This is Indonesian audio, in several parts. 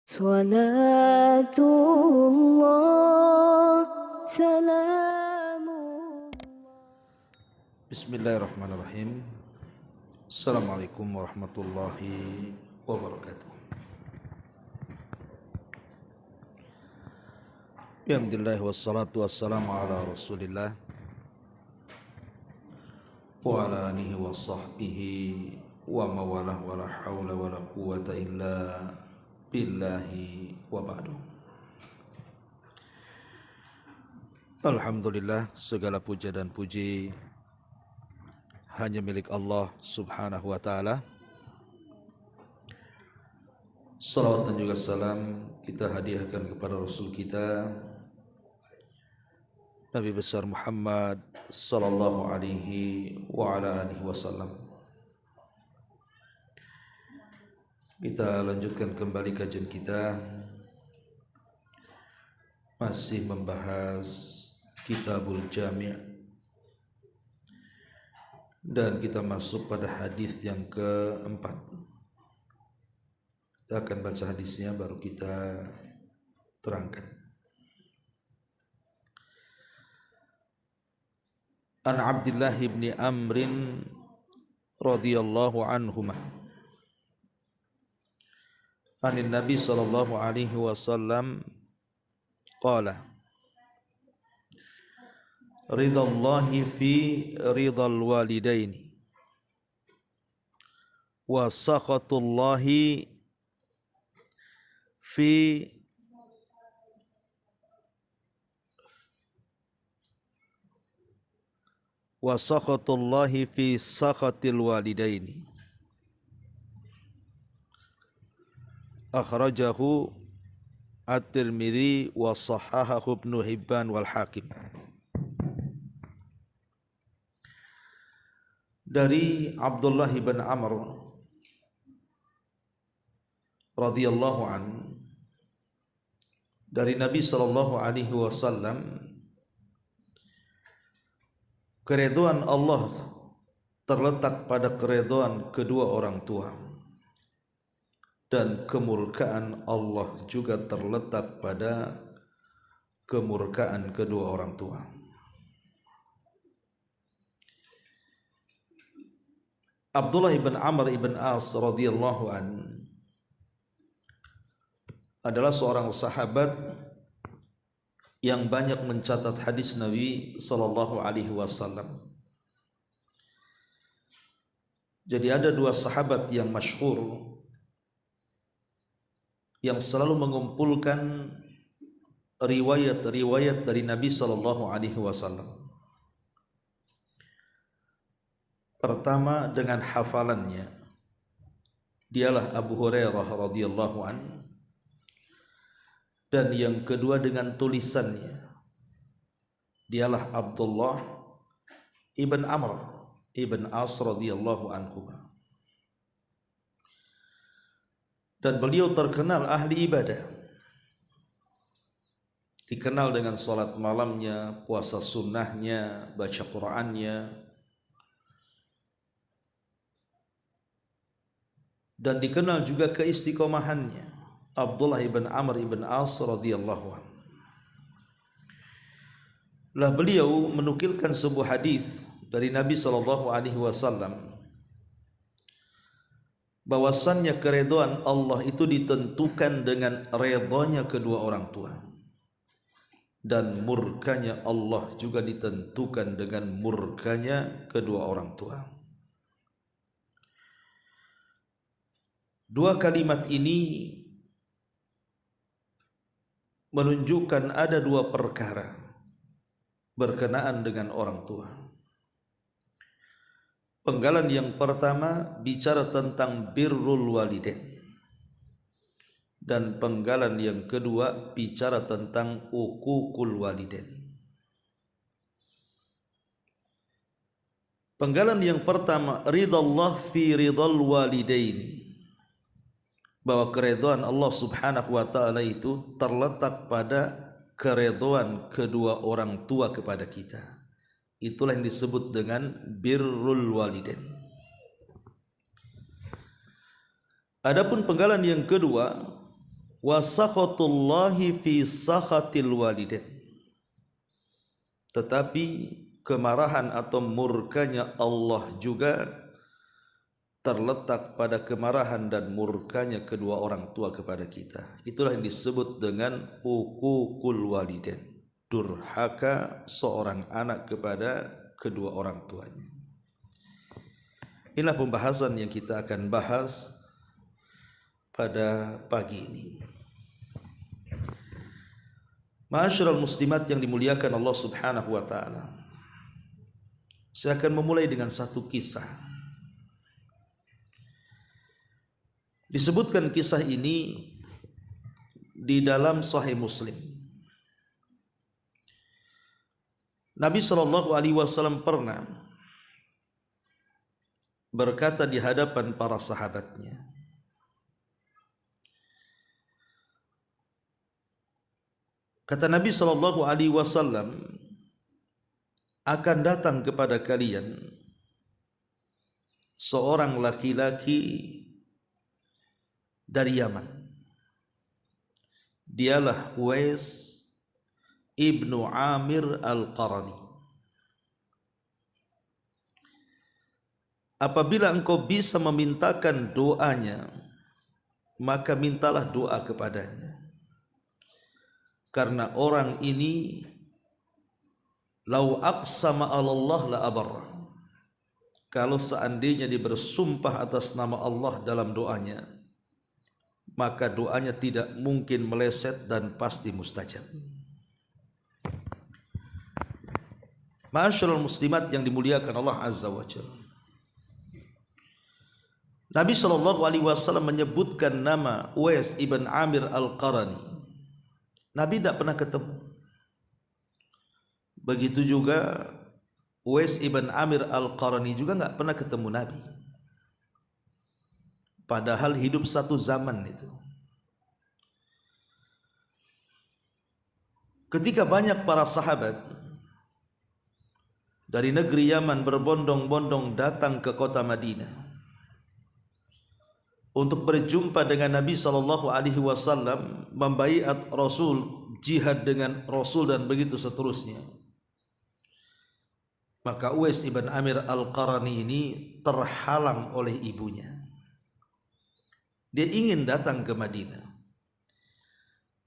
Salatullah, salamullah. Bismillahirrahmanirrahim. Assalamualaikum warahmatullahi wabarakatuh. Alhamdulillah wassalatu wassalamu ala Rasulillah wa ala alihi wa sahbihi wa mawalah wa la hawla wa la quwata illa billahi wa ba'du. Alhamdulillah, segala puja dan puji hanya milik Allah subhanahu wa ta'ala. Salawat dan juga salam kita hadiahkan kepada Rasul kita Nabi besar Muhammad sallallahu alaihi wa ala alihi wasallam. Kita lanjutkan kembali kajian kita, masih membahas Kitabul Jami', dan kita masuk pada hadis yang keempat. Kita akan baca hadisnya baru kita terangkan. An Abdullah ibn Amrin radhiyallahu anhuma anin Nabi sallallahu alaihi wasallam qala ridallahi fi ridal walidaini wa sakhatullahi fi wa sakhatullahi fi sakhatil walidaini. Akhrajahu At-Tirmidzi wa sahahahu Ibnu Hibban wal Hakim. Dari Abdullah bin Amr radhiyallahu an, dari Nabi sallallahu alaihi wasallam, keridhaan Allah terletak pada keridhaan kedua orang tua, dan kemurkaan Allah juga terletak pada kemurkaan kedua orang tua. Abdullah ibn Amr ibn As radhiyallahu an adalah seorang sahabat yang banyak mencatat hadis Nabi sallallahu alaihi wasallam. Jadi ada dua sahabat yang masyhur yang selalu mengumpulkan riwayat-riwayat dari Nabi sallallahu alaihi wasallam. Pertama dengan hafalannya, dialah Abu Hurairah radhiyallahu an, dan yang kedua dengan tulisannya, dialah Abdullah ibn Amr ibn As radhiyallahu anhu. Dan beliau terkenal ahli ibadah, dikenal dengan salat malamnya, puasa sunnahnya, baca Qur'annya, dan dikenal juga keistiqomahannya. Abdullah ibn Amr ibn As radhiyallahu anhu. Lah beliau menukilkan sebuah hadis dari Nabi sallallahu alaihi wasallam bahwasannya keridhaan Allah itu ditentukan dengan redanya kedua orang tua, dan murkanya Allah juga ditentukan dengan murkanya kedua orang tua. Dua kalimat ini menunjukkan ada dua perkara berkenaan dengan orang tua. Penggalan yang pertama bicara tentang birrul walidain, dan penggalan yang kedua bicara tentang uququl walidain. Penggalan yang pertama, ridallah fi ridal walidaini, bahwa keridhaan Allah subhanahu wa ta'ala itu terletak pada keridhaan kedua orang tua kepada kita. Itulah yang disebut dengan birrul walidain. Adapun penggalan yang kedua, wa sakhatullahi fi sakhatil walidain. Tetapi kemarahan atau murkanya Allah juga terletak pada kemarahan dan murkanya kedua orang tua kepada kita. Itulah yang disebut dengan uququl walidain, durhaka seorang anak kepada kedua orang tuanya. Inilah pembahasan yang kita akan bahas pada pagi ini. Ma'asyiral muslimat yang dimuliakan Allah Subhanahu wa taala. Saya akan memulai dengan satu kisah. Disebutkan kisah ini di dalam Sahih Muslim. Nabi sallallahu alaihi wasallam pernah berkata di hadapan para sahabatnya, kata Nabi sallallahu alaihi wasallam, akan datang kepada kalian seorang laki-laki dari Yaman. Dialah Uwais ibnu Amir al-Qarani. Apabila engkau bisa memintakan doanya, maka mintalah doa kepadanya. Karena orang ini lau aqsama 'ala Allah la abarra. Kalau seandainya dia bersumpah atas nama Allah dalam doanya, maka doanya tidak mungkin meleset dan pasti mustajab. Ma'asyiral muslimat yang dimuliakan Allah Azza wa Jalla. Nabi sallallahu alaihi wasallam menyebutkan nama Uwais ibn Amir al-Qarani. Nabi tidak pernah ketemu. Begitu juga Uwais ibn Amir al-Qarani juga enggak pernah ketemu Nabi. Padahal hidup satu zaman itu. Ketika banyak para sahabat dari negeri Yaman berbondong-bondong datang ke kota Madinah untuk berjumpa dengan Nabi sallallahu alaihi wasallam, membaiat Rasul, jihad dengan Rasul dan begitu seterusnya. Maka Uwais ibn Amir al-Qarani ini terhalang oleh ibunya. Dia ingin datang ke Madinah,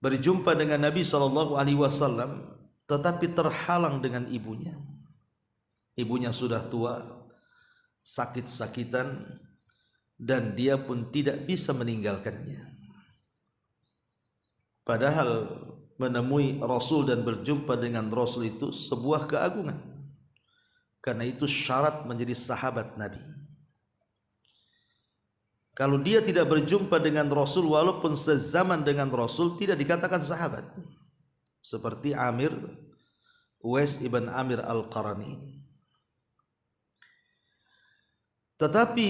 berjumpa dengan Nabi sallallahu alaihi wasallam, tetapi terhalang dengan ibunya. Ibunya sudah tua, sakit-sakitan, dan dia pun tidak bisa meninggalkannya. Padahal menemui Rasul dan berjumpa dengan Rasul itu sebuah keagungan. Karena itu syarat menjadi sahabat Nabi. Kalau dia tidak berjumpa dengan Rasul walaupun sezaman dengan Rasul, tidak dikatakan sahabat. Seperti Amir, Uwais ibn Amir al-Qarani ini. Tetapi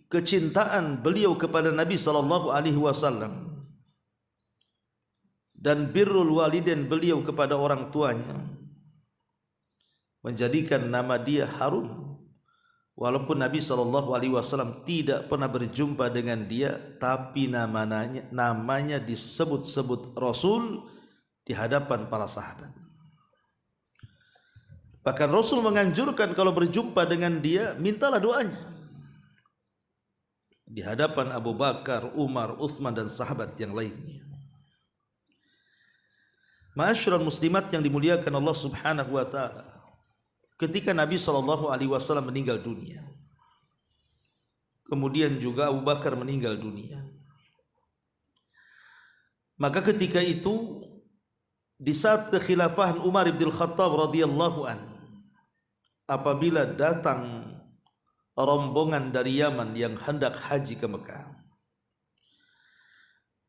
kecintaan beliau kepada Nabi sallallahu alaihi wasallam dan birrul walidain beliau kepada orang tuanya menjadikan nama dia harum. Walaupun Nabi sallallahu alaihi wasallam tidak pernah berjumpa dengan dia, tapi namanya disebut-sebut Rasul di hadapan para sahabat. Bahkan Rasul menganjurkan kalau berjumpa dengan dia, mintalah doanya. Di hadapan Abu Bakar, Umar, Uthman dan sahabat yang lainnya. Ma'asyiral muslimat yang dimuliakan Allah Subhanahu wa taala. Ketika Nabi sallallahu alaihi wasallam meninggal dunia, kemudian juga Abu Bakar meninggal dunia, maka ketika itu di saat kekhilafahan Umar bin Khattab radhiyallahu an, apabila datang rombongan dari Yaman yang hendak haji ke Mekah,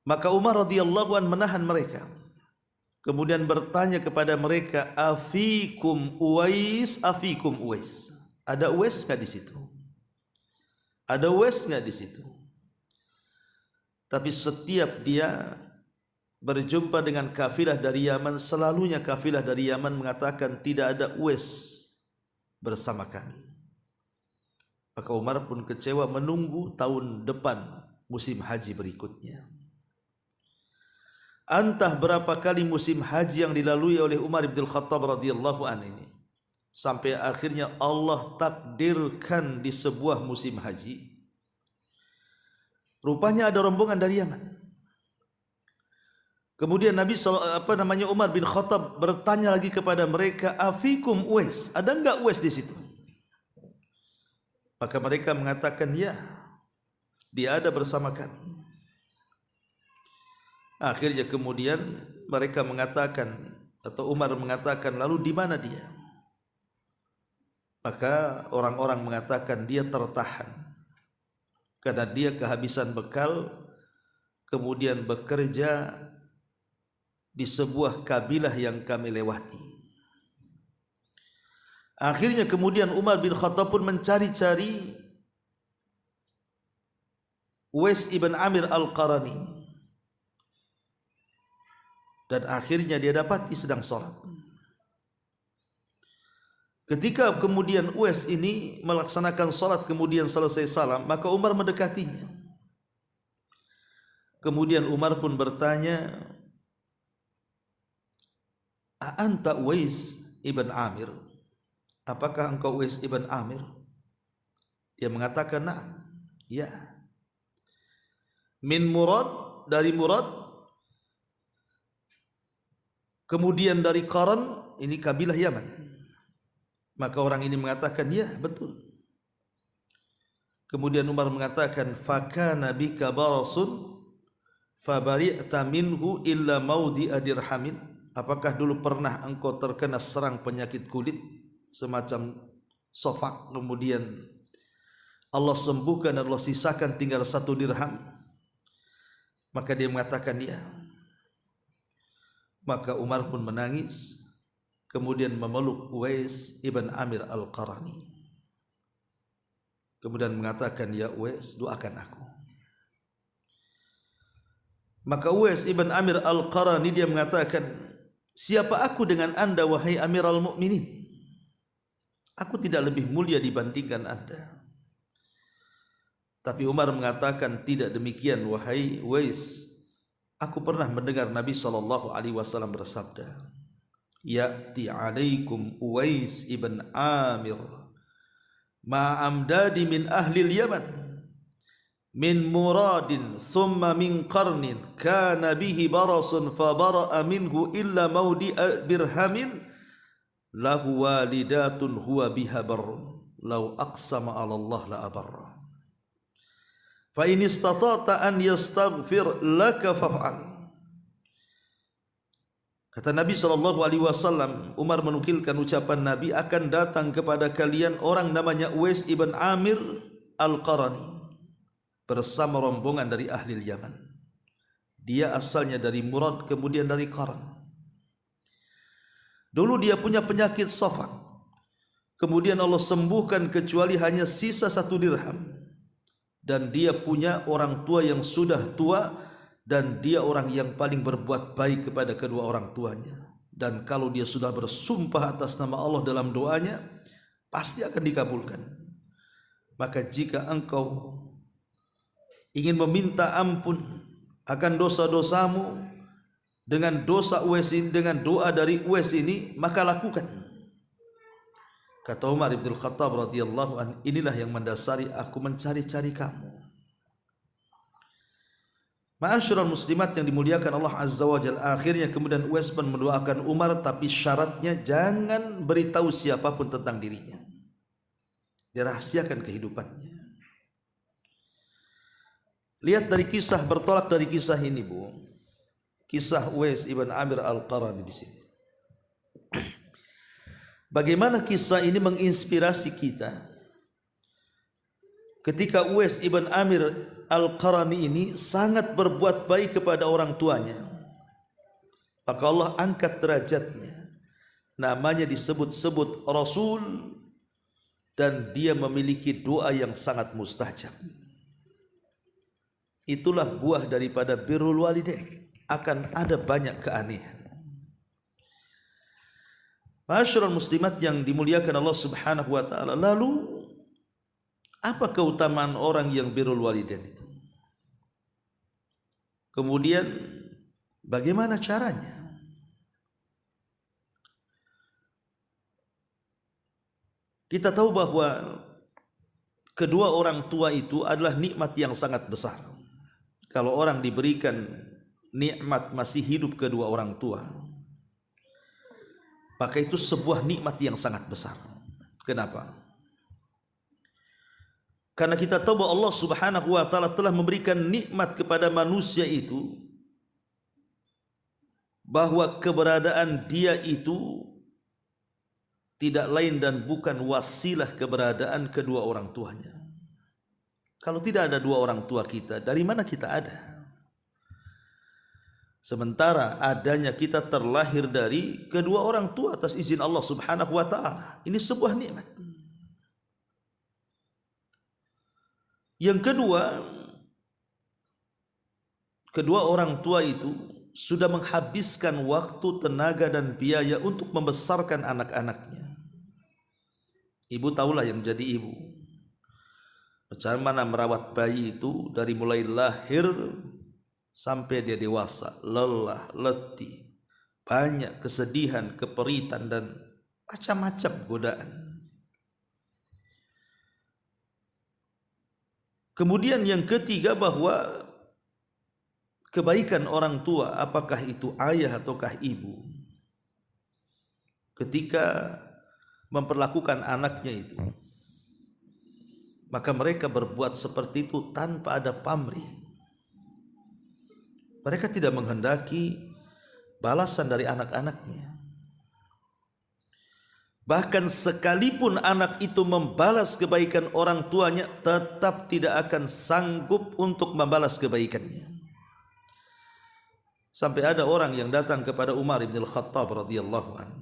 maka Umar radhiyallahu an menahan mereka, kemudian bertanya kepada mereka, afikum Uwais, afikum Uwais. Ada Uwais enggak di situ? Ada Uwais enggak di situ? Tapi setiap dia berjumpa dengan kafilah dari Yaman, selalunya kafilah dari Yaman mengatakan tidak ada Uwais bersama kami. Maka Umar pun kecewa menunggu tahun depan musim haji berikutnya. Entah berapa kali musim haji yang dilalui oleh Umar bin Khattab radhiyallahu anhu ini, sampai akhirnya Allah takdirkan di sebuah musim haji, rupanya ada rombongan dari Yaman. Kemudian Umar bin Khattab bertanya lagi kepada mereka, afikum Uwais, ada enggak Uwais di situ? Maka mereka mengatakan, ya, dia ada bersama kami. Akhirnya kemudian mereka mengatakan, atau Umar mengatakan, lalu di mana dia? Maka orang-orang mengatakan dia tertahan karena dia kehabisan bekal, kemudian bekerja di sebuah kabilah yang kami lewati. Akhirnya kemudian Umar bin Khattab pun mencari-cari Uwais ibn Amir al-Qarani, dan akhirnya dia dapati sedang sholat. Ketika kemudian Uwais ini melaksanakan sholat kemudian selesai salam, maka Umar mendekatinya. Kemudian Umar pun bertanya, anta Uwais ibn Amir? Apakah engkau Uwais ibn Amir? Dia mengatakan, na'am, ya. Min Murad, dari Murad, kemudian dari Qaran, ini kabilah Yaman. Maka orang ini mengatakan, ya, betul. Kemudian Umar mengatakan, fakana bika barasun fabari'ta minhu illa maudhi'a dirhamin. Apakah dulu pernah engkau terkena serang penyakit kulit semacam sofak, kemudian Allah sembuhkan dan Allah sisakan tinggal 1 dirham? Maka dia mengatakan, ya. Maka Umar pun menangis, kemudian memeluk Uwais ibn Amir al-Qarani, kemudian mengatakan, ya Uwais, doakan aku. Maka Uwais ibn Amir al-Qarani dia mengatakan, siapa aku dengan anda wahai Amirul Mukminin? Aku tidak lebih mulia dibandingkan anda. Tapi Umar mengatakan, tidak demikian wahai Uwais. Aku pernah mendengar Nabi SAW bersabda, ya'ti alaikum Uwais ibn Amir ma'amdadi min ahli Yaman min muradin thumma min qarnin kana bihi barasun fabara'a minhu illa mawdi'a birhamin lahu walidatun huwa biha barrun law aqsama ala Allah la abarra fa in istata'ta an yastaghfir laka faf'al. Kata Nabi SAW, Umar menukilkan ucapan Nabi, akan datang kepada kalian orang namanya Uwais ibn Amir al-Qarani bersama rombongan dari ahli Yaman. Dia asalnya dari Murad, kemudian dari Qaran. Dulu dia punya penyakit sofak, kemudian Allah sembuhkan kecuali hanya sisa 1 dirham. Dan dia punya orang tua yang sudah tua, dan dia orang yang paling berbuat baik kepada kedua orang tuanya. Dan kalau dia sudah bersumpah atas nama Allah dalam doanya, pasti akan dikabulkan. Maka jika engkau ingin meminta ampun akan dosa-dosamu dengan dosa Uwais ini, dengan doa dari Uwais ini, maka lakukan. Kata Umar bin Khattab radhiyallahu anhu, inilah yang mendasari aku mencari-cari kamu. Ma'asyiral muslimat yang dimuliakan Allah Azza wa Jalla, akhirnya kemudian Uwais pun mendoakan Umar, tapi syaratnya jangan beritahu siapapun tentang dirinya. Dirahasiakan kehidupannya. Lihat dari kisah, bertolak dari kisah ini, Bu. Kisah Uwais ibn Amir al-Qarani di sini. Bagaimana kisah ini menginspirasi kita? Ketika Uwais ibn Amir al-Qarani ini sangat berbuat baik kepada orang tuanya, maka Allah angkat derajatnya. Namanya disebut-sebut Rasul, dan dia memiliki doa yang sangat mustajab. Itulah buah daripada birrul walidain. Akan ada banyak keanehan. Ma'asyiral muslimat yang dimuliakan Allah Subhanahu wa taala, lalu apa keutamaan orang yang birrul walidain itu? Kemudian Bagaimana caranya? Kita tahu bahwa kedua orang tua itu adalah nikmat yang sangat besar. Kalau orang diberikan nikmat masih hidup kedua orang tua, maka itu sebuah nikmat yang sangat besar. Kenapa? Karena kita tahu bahwa Allah Subhanahu wa taala telah memberikan nikmat kepada manusia itu, bahwa keberadaan dia itu tidak lain dan bukan wasilah keberadaan kedua orang tuanya. Kalau tidak ada dua orang tua kita, dari mana kita ada? Sementara adanya kita terlahir dari kedua orang tua atas izin Allah Subhanahu wa taala. Ini sebuah nikmat. Yang kedua, kedua orang tua itu sudah menghabiskan waktu, tenaga dan biaya untuk membesarkan anak-anaknya. Ibu tahulah yang jadi ibu, bagaimana merawat bayi itu dari mulai lahir sampai dia dewasa, lelah, letih, banyak kesedihan, keperitan dan macam-macam godaan. Kemudian yang ketiga, bahwa kebaikan orang tua, apakah itu ayah ataukah ibu, ketika memperlakukan anaknya itu, maka mereka berbuat seperti itu tanpa ada pamrih. Mereka tidak menghendaki balasan dari anak-anaknya. Bahkan sekalipun anak itu membalas kebaikan orang tuanya, tetap tidak akan sanggup untuk membalas kebaikannya. Sampai ada orang yang datang kepada Umar bin Khattab radhiyallahu anhu.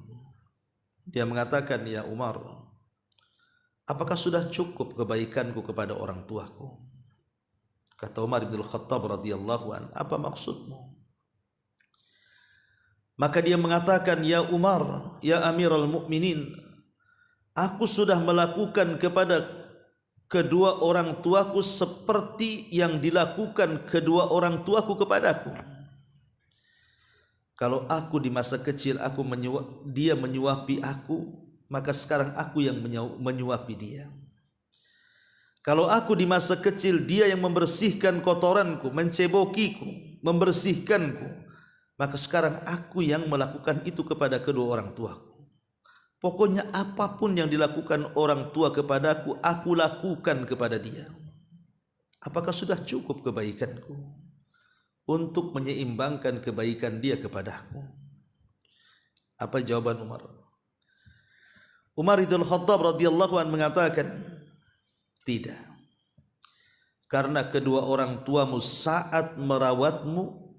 Dia mengatakan, "Ya Umar, apakah sudah cukup kebaikanku kepada orang tuaku?" Kata Umar bin Khattab radhiyallahu anhu, "Apa maksudmu?" Maka dia mengatakan, "Ya Umar, ya Amirul Mukminin, aku sudah melakukan kepada kedua orang tuaku seperti yang dilakukan kedua orang tuaku kepadaku. Kalau aku di masa kecil dia menyuapi aku, maka sekarang aku yang menyuapi dia. Kalau aku di masa kecil dia yang membersihkan kotoranku, mencebokiku, membersihkanku, maka sekarang aku yang melakukan itu kepada kedua orang tuaku. Pokoknya apapun yang dilakukan orang tua kepadaku, aku lakukan kepada dia. Apakah sudah cukup kebaikanku untuk menyeimbangkan kebaikan dia kepadaku?" Apa jawaban Umar? Umar bin Khattab radhiyallahu anhu mengatakan, "Tidak. Karena kedua orang tuamu saat merawatmu,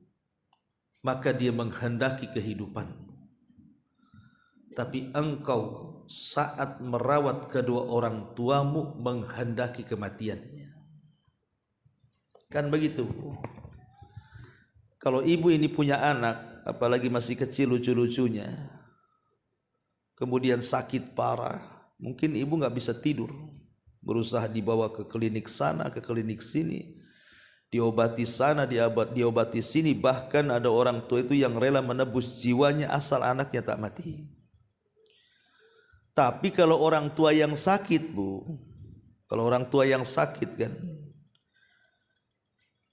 maka dia menghendaki kehidupanmu. Tapi engkau saat merawat kedua orang tuamu menghendaki kematiannya." Kan begitu. Kalau ibu ini punya anak, apalagi masih kecil lucu-lucunya, kemudian sakit parah, mungkin ibu nggak bisa tidur, berusaha dibawa ke klinik sana, ke klinik sini, diobati sana, diobati sini, bahkan ada orang tua itu yang rela menebus jiwanya asal anaknya tak mati. Tapi kalau orang tua yang sakit, Bu, kalau orang tua yang sakit kan,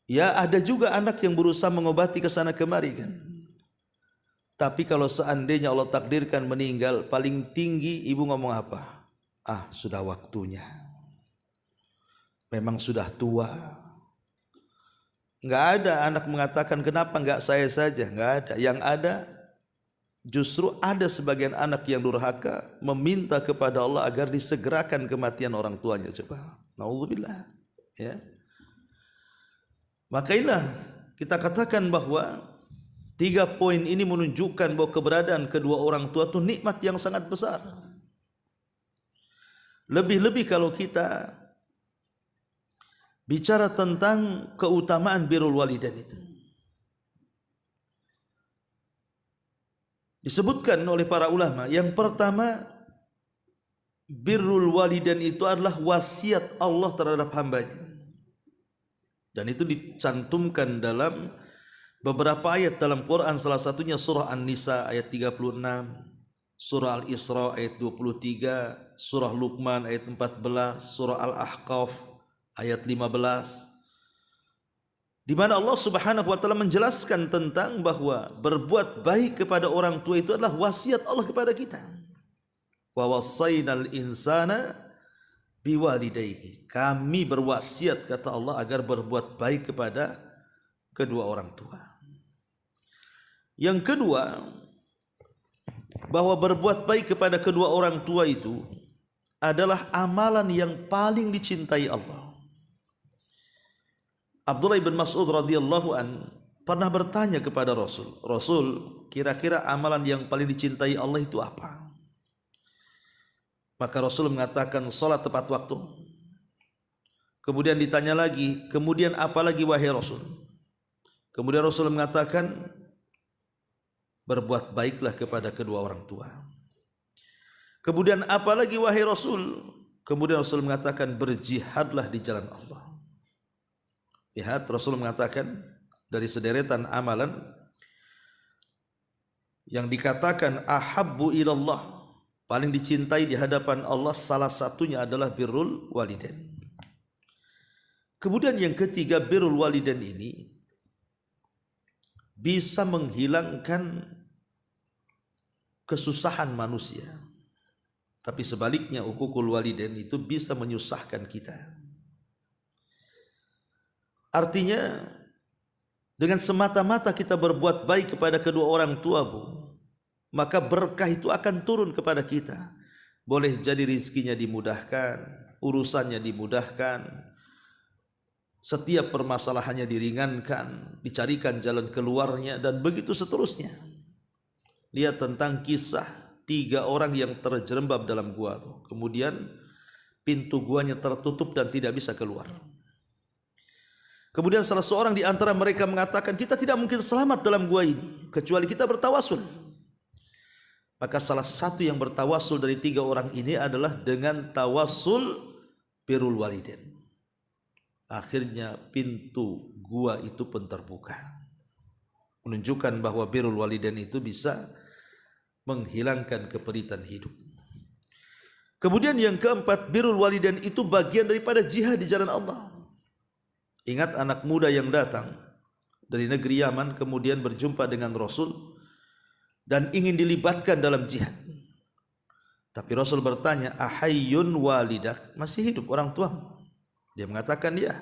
ya ada juga anak yang berusaha mengobati ke sana kemari kan. Tapi kalau seandainya Allah takdirkan meninggal, paling tinggi ibu ngomong apa? "Ah, sudah waktunya. Memang sudah tua." Enggak ada anak mengatakan, "Kenapa enggak saya saja?" Enggak ada. Yang ada justru ada sebagian anak yang durhaka meminta kepada Allah agar disegerakan kematian orang tuanya. Coba. Nauzubillah. Ya. Makanya kita katakan bahwa 3 poin ini menunjukkan bahwa keberadaan kedua orang tua itu nikmat yang sangat besar. Lebih-lebih kalau kita bicara tentang keutamaan birrul walidain itu. Disebutkan oleh para ulama, yang pertama, birrul walidain itu adalah wasiat Allah terhadap hambanya. Dan itu dicantumkan dalam beberapa ayat dalam Quran, salah satunya surah An-Nisa ayat 36, surah Al-Isra ayat 23, surah Luqman ayat 14, surah Al-Ahqaf ayat 15, di mana Allah Subhanahu wa taala menjelaskan tentang bahwa berbuat baik kepada orang tua itu adalah wasiat Allah kepada kita. Wa wassaynal insana biwalidayhi. Kami berwasiat, kata Allah, agar berbuat baik kepada kedua orang tua. Yang kedua, bahwa berbuat baik kepada kedua orang tua itu adalah amalan yang paling dicintai Allah. Abdullah bin Mas'ud radhiyallahu an pernah bertanya kepada Rasul, Rasul, kira-kira amalan yang paling dicintai Allah itu apa? Maka Rasul mengatakan salat tepat waktu. Kemudian ditanya lagi, kemudian apa lagi wahai Rasul? Kemudian Rasul mengatakan berbuat baiklah kepada kedua orang tua. Kemudian apa lagi wahai Rasul? Kemudian Rasul mengatakan berjihadlah di jalan Allah. Lihat, Rasul mengatakan dari sederetan amalan yang dikatakan ahabbu ilallah, paling dicintai di hadapan Allah, salah satunya adalah birrul walidain. Kemudian yang ketiga, birrul walidain ini bisa menghilangkan kesusahan manusia. Tapi sebaliknya, uququl walidain itu bisa menyusahkan kita. Artinya, dengan semata-mata kita berbuat baik kepada kedua orang tua, Bu, maka berkah itu akan turun kepada kita. Boleh jadi rizkinya dimudahkan, urusannya dimudahkan, setiap permasalahannya diringankan, dicarikan jalan keluarnya, dan begitu seterusnya. Lihat tentang kisah 3 orang yang terjerembab dalam gua tuh. Kemudian pintu guanya tertutup dan tidak bisa keluar. Kemudian salah seorang di antara mereka mengatakan, kita tidak mungkin selamat dalam gua ini kecuali kita bertawasul. Maka salah satu yang bertawasul dari 3 orang ini adalah dengan tawasul birrul walidain. Akhirnya pintu gua itu pun terbuka, menunjukkan bahwa birrul walidain itu bisa menghilangkan keperitan hidup. Kemudian yang keempat, birrul walidain itu bagian daripada jihad di jalan Allah. Ingat anak muda yang datang dari negeri Yaman kemudian berjumpa dengan Rasul dan ingin dilibatkan dalam jihad. Tapi Rasul bertanya, ahayyun walidak, masih hidup orang tuamu? Dia mengatakan ya.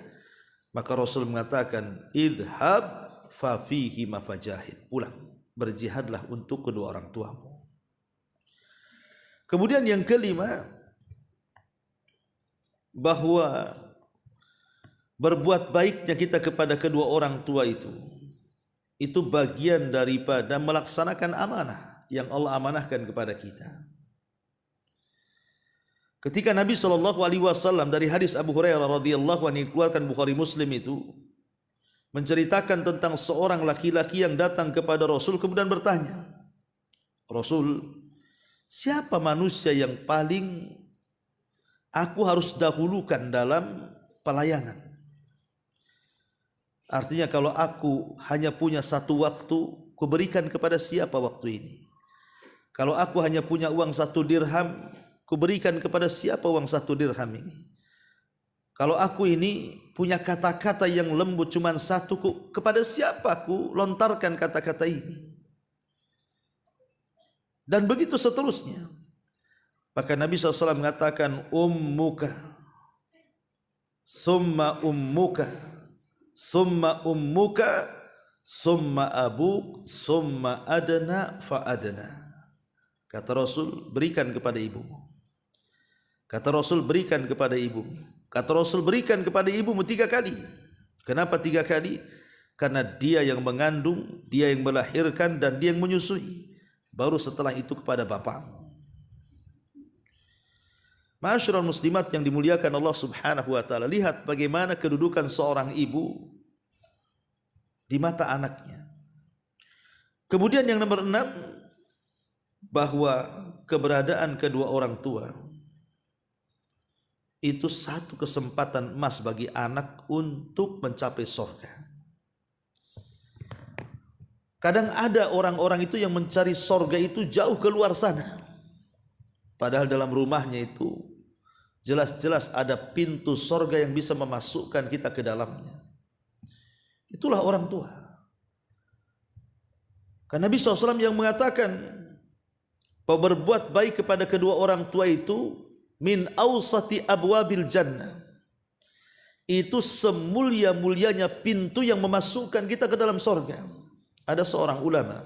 Maka Rasul mengatakan, idhab fa fihi mafajahid, pulang, berjihadlah untuk kedua orang tuamu. Kemudian yang kelima, bahwa berbuat baiknya kita kepada kedua orang tua itu bagian daripada melaksanakan amanah yang Allah amanahkan kepada kita. Ketika Nabi SAW dari hadis Abu Hurairah radhiyallahu anhu dikeluarkan Bukhari Muslim itu menceritakan tentang seorang laki-laki yang datang kepada Rasul kemudian bertanya, Rasul, siapa manusia yang paling aku harus dahulukan dalam pelayanan? Artinya kalau aku hanya punya satu waktu, kuberikan kepada siapa waktu ini? Kalau aku hanya punya uang 1 dirham, kuberikan kepada siapa uang 1 dirham ini? Kalau aku ini punya kata-kata yang lembut cuma 1, kepada siapa aku lontarkan kata-kata ini? Dan begitu seterusnya. Maka Nabi SAW mengatakan, ummuka, summa ummuka, summa ummuka, summa abuk, summa adna fa adna. Kata Rasul, berikan kepada ibumu. Kata Rasul, berikan kepada ibumu. Kata Rasul, berikan kepada ibumu 3 kali. Kenapa 3 kali? Karena dia yang mengandung, dia yang melahirkan, dan dia yang menyusui. Baru setelah itu kepada bapakmu. Ma'asyiral muslimat yang dimuliakan Allah Subhanahu wa taala, lihat bagaimana kedudukan seorang ibu di mata anaknya. Kemudian yang nomor 6, bahwa keberadaan kedua orang tua itu satu kesempatan emas bagi anak untuk mencapai surga. Kadang ada orang-orang itu yang mencari sorga itu jauh keluar sana. Padahal dalam rumahnya itu jelas-jelas ada pintu sorga yang bisa memasukkan kita ke dalamnya. Itulah orang tua. Karena Nabi SAW yang mengatakan bahwa berbuat baik kepada kedua orang tua itu min awsati abwabil jannah. Itu semulia-mulianya pintu yang memasukkan kita ke dalam sorga. Ada seorang ulama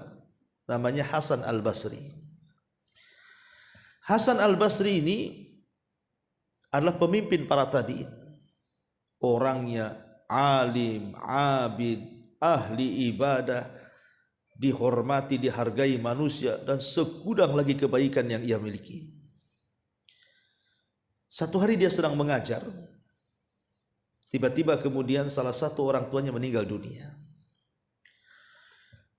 namanya Hasan Al-Basri. Hasan Al-Basri ini adalah pemimpin para tabi'in. Orangnya alim, abid, ahli ibadah, dihormati, dihargai manusia, dan segudang lagi kebaikan yang ia miliki. Satu hari dia sedang mengajar. Tiba-tiba kemudian salah satu orang tuanya meninggal dunia.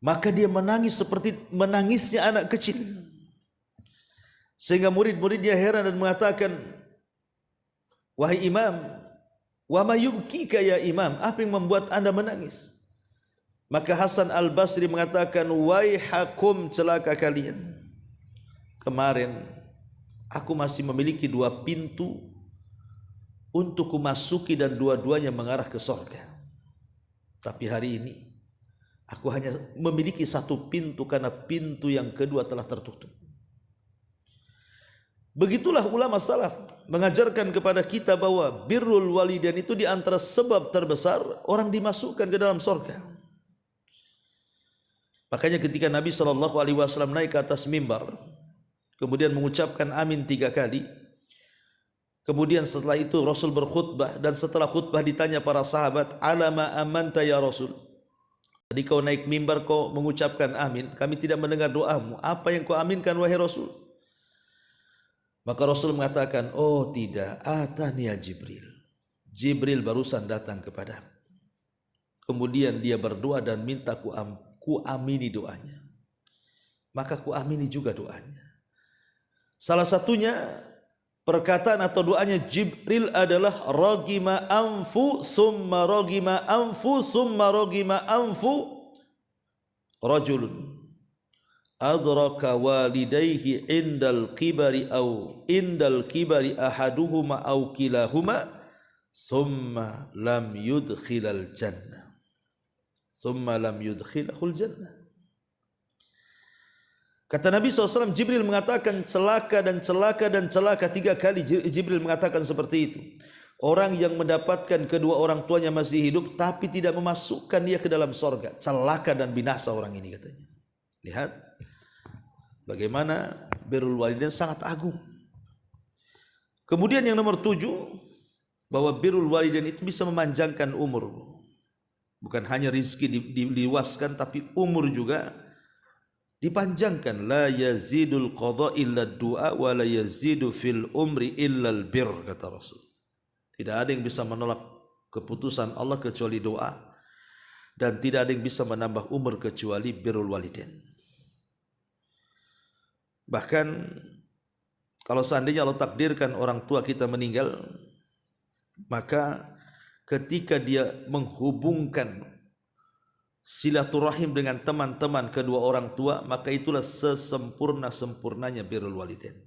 Maka dia menangis seperti menangisnya anak kecil. Sehingga murid-muridnya heran dan mengatakan, wahai imam, wa ma yubkika ya imam, apa yang membuat anda menangis? Maka Hasan Al-Basri mengatakan, waihakum, celaka kalian. Kemarin aku masih memiliki 2 pintu untuk kumasuki dan dua-duanya mengarah ke surga. Tapi hari ini aku hanya memiliki 1 pintu karena pintu yang kedua telah tertutup. Begitulah ulama salaf mengajarkan kepada kita bahwa birrul walidain itu di antara sebab terbesar orang dimasukkan ke dalam surga. Makanya ketika Nabi SAW naik ke atas mimbar, kemudian mengucapkan amin 3 kali, kemudian setelah itu Rasul berkhutbah, dan setelah khutbah ditanya para sahabat, alama amanta ya Rasul, tadi kau naik mimbar kau mengucapkan amin, kami tidak mendengar doamu, apa yang kau aminkan wahai Rasul? Maka Rasul mengatakan, oh tidak, atania Jibril. Jibril barusan datang kepadamu. Kemudian dia berdoa dan minta ku amini doanya. Maka ku amini juga doanya. Salah satunya perkataan atau doanya Jibril adalah ragima anfu summa ragima anfu summa ragima anfu rajulun adraka walidayhi indal kibari ahaduhuma au kilahuma thumma lam yudkhilal jannah thumma lam yudkhilahul jannah. Kata Nabi SAW, Jibril mengatakan celaka dan celaka dan celaka 3 kali. Jibril mengatakan seperti itu. Orang yang mendapatkan kedua orang tuanya masih hidup tapi tidak memasukkan dia ke dalam sorga, celaka dan binasa orang ini, katanya. Lihat bagaimana birrul walidain sangat agung. Kemudian yang nomor 7, bahwa birrul walidain itu bisa memanjangkan umur. Bukan hanya rizki diluaskan, tapi umur juga dipanjangkan. La yazidul qadha illa du'a wa la yazidu fil umri illa al bir, kata Rasul. Tidak ada yang bisa menolak keputusan Allah kecuali doa, dan tidak ada yang bisa menambah umur kecuali birrul walidain. Bahkan kalau seandainya Allah takdirkan orang tua kita meninggal, maka ketika dia menghubungkan silaturahim dengan teman-teman kedua orang tua, maka itulah sesempurna-sempurnanya birrul walidain.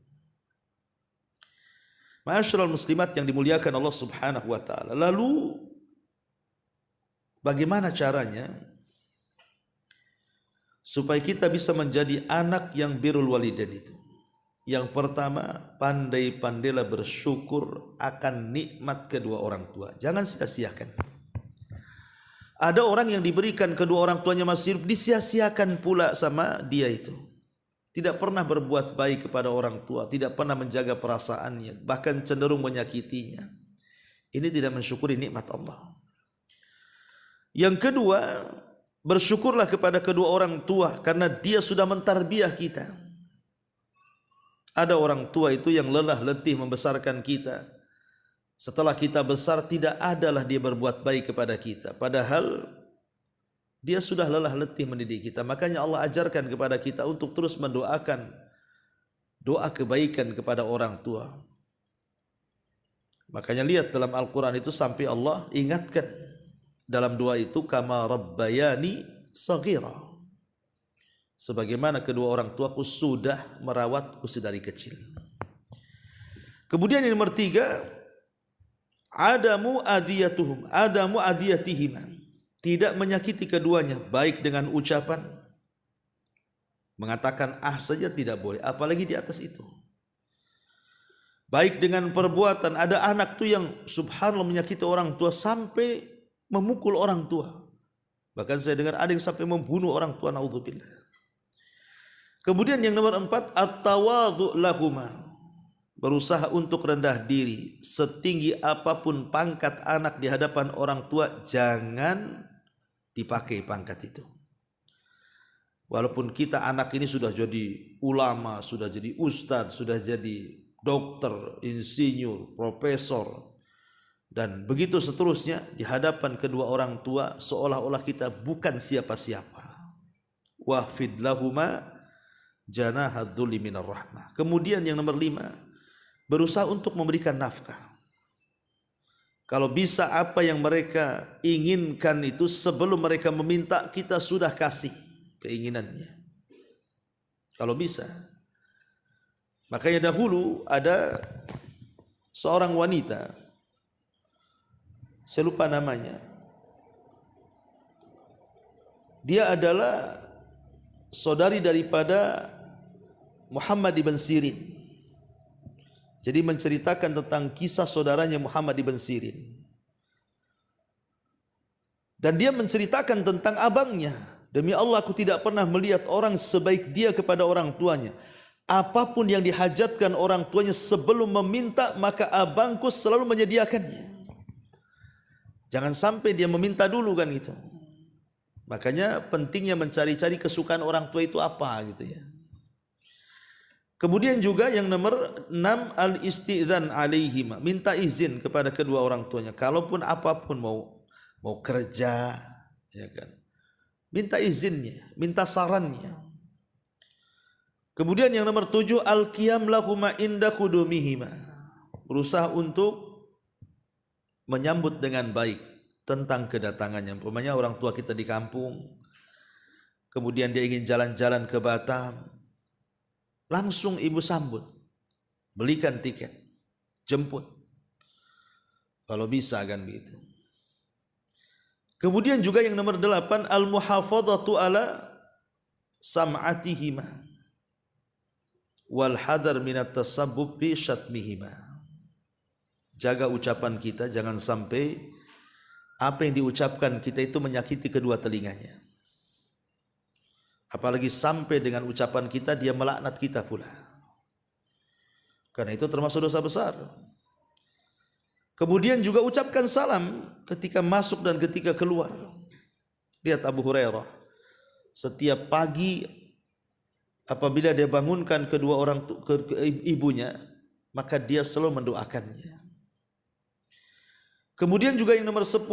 Ma'asyiral muslimat yang dimuliakan Allah Subhanahu wa taala. Lalu bagaimana caranya supaya kita bisa menjadi anak yang birrul walidain itu? Yang pertama, pandai-pandailah bersyukur akan nikmat kedua orang tua. Jangan sia-siakan. Ada orang yang diberikan kedua orang tuanya masih hidup, disia-siakan pula sama dia itu. Tidak pernah berbuat baik kepada orang tua, tidak pernah menjaga perasaannya, bahkan cenderung menyakitinya. Ini tidak mensyukuri nikmat Allah. Yang kedua, bersyukurlah kepada kedua orang tua karena dia sudah mentarbiah kita. Ada orang tua itu yang lelah letih membesarkan kita. Setelah kita besar tidak adalah dia berbuat baik kepada kita. Padahal dia sudah lelah letih mendidik kita. Makanya Allah ajarkan kepada kita untuk terus mendoakan doa kebaikan kepada orang tua. Makanya lihat dalam Al-Quran itu sampai Allah ingatkan dalam doa itu, kama rabbayani saghira. sebagaimana kedua orang tuaku sudah merawatku sedari kecil. Kemudian yang nomor 3, adamu adiyatihima, tidak menyakiti keduanya, baik dengan ucapan, mengatakan saja tidak boleh, apalagi di atas itu. Baik dengan perbuatan, ada anak tuh yang subhanallah menyakiti orang tua sampai memukul orang tua. Bahkan saya dengar ada yang sampai membunuh orang tua, naudzubillah. Kemudian yang nomor 4, at-tawadhu lahuma, berusaha untuk rendah diri. Setinggi apapun pangkat anak di hadapan orang tua, jangan dipakai pangkat itu. Walaupun kita anak ini sudah jadi ulama, sudah jadi ustadz, sudah jadi dokter, insinyur, profesor, dan begitu seterusnya, di hadapan kedua orang tua seolah-olah kita bukan siapa-siapa. Wahfid lahuma janahadz dzulli minar rahmah. Kemudian yang nomor 5, berusaha untuk memberikan nafkah. Kalau bisa apa yang mereka inginkan itu sebelum mereka meminta, kita sudah kasih keinginannya. Kalau bisa. Makanya dahulu ada seorang wanita, saya lupa namanya. Dia adalah saudari daripada Muhammad ibn Sirin. Jadi menceritakan tentang kisah saudaranya Muhammad ibn Sirin. Dan dia menceritakan tentang abangnya. Demi Allah, aku tidak pernah melihat orang sebaik dia kepada orang tuanya. Apapun yang dihajatkan orang tuanya sebelum meminta, maka abangku selalu menyediakannya. Jangan sampai dia meminta dulu kan gitu. Makanya pentingnya mencari-cari kesukaan orang tua itu apa gitu ya. Kemudian juga yang nomor 6, al-istidzan alaihima, minta izin kepada kedua orang tuanya. Kalaupun apapun mau kerja, ya kan, minta izinnya, minta sarannya. Kemudian yang nomor 7, al-qiyam lahuma inda qudumihima, berusaha untuk menyambut dengan baik tentang kedatangannya. Umpamanya orang tua kita di kampung, kemudian dia ingin jalan-jalan ke Batam, langsung ibu sambut, belikan tiket, jemput, kalau bisa kan begitu. Kemudian juga yang nomor 8, al-muhafadhatu ala sam'atihima wal hadar minat tasabbub fi syatmihima. Jaga ucapan kita, jangan sampai apa yang diucapkan kita itu menyakiti kedua telinganya. Apalagi sampai dengan ucapan kita dia melaknat kita pula. Karena itu termasuk dosa besar. Kemudian juga ucapkan salam ketika masuk dan ketika keluar. Lihat Abu Hurairah, setiap pagi apabila dia bangunkan kedua orang ibunya, maka dia selalu mendoakannya. Kemudian juga yang nomor 10,